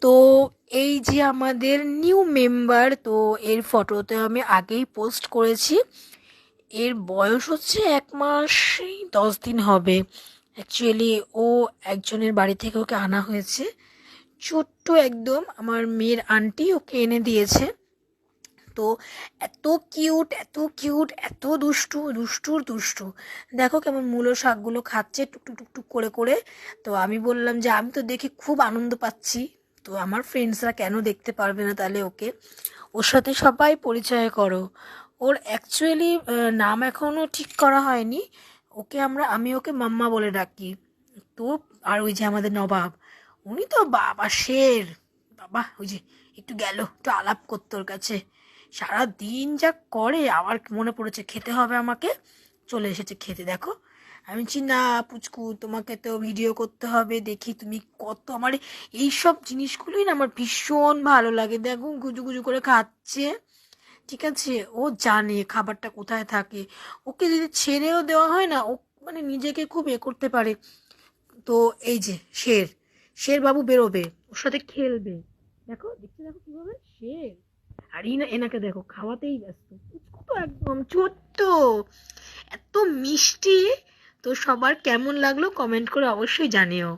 তো এই যে আমাদের নিউ মেম্বার, তো এর ফটোতে আমি আগেই পোস্ট করেছি। এর বয়স হচ্ছে 1 মাস 10 দিন হবে। অ্যাকচুয়ালি ও একজনের বাড়ি থেকে ওকে আনা হয়েছে, ছোট্ট একদম, আমার মেয়ের আন্টি ওকে এনে দিয়েছে। তো এত কিউট, এত কিউট, এত দুষ্টু, দুষ্টুর দুষ্টু। দেখো কেমন মূলো শাকগুলো খাচ্ছে টুকটুক টুকটুক করে করে। তো আমি বললাম যে আমি তো দেখে খুব আনন্দ পাচ্ছি, তো আমার ফ্রেন্ডসরা কেন দেখতে পারবে না, তাহলে ওকে ওর সাথে সবাই পরিচয় করো। ওর অ্যাকচুয়ালি নাম এখনও ঠিক করা হয়নি। আমি ওকে মাম্মা বলে ডাকি। তো আর ওই যে আমাদের নবাব, উনি তো বাবা শের। বাবা ওই যে একটু গেল, একটু আলাপ করতো ওর কাছে। সারা দিন যা করে, আবার মনে পড়েছে খেতে হবে আমাকে, চলে এসেছে খেতে। দেখো আমি বলছি না পুচকু, তোমাকে তো ভিডিও করতে হবে, দেখি তুমি কত আমার এইসব জিনিসগুলোই না আমার ভীষণ ভালো লাগে। দেখো গুজু গুজু করে খাচ্ছে, ঠিক আছে, ও জানে খাবারটা কোথায় থাকে। ওকে যদি ছেড়েও দেওয়া হয় না, ও মানে নিজেকে খুব করতে পারে। তো এই যে শের, শের বাবু বেরোবে, ওর সাথে খেলবে। দেখো দেখতে, দেখো কিভাবে শের। আর এনাকে দেখো খাওয়াতেই ব্যস্ত, পুচকু তো একদম ছোট্ট, এত মিষ্টি। তো সবার কেমন লাগলো কমেন্ট করে অবশ্যই জানিও।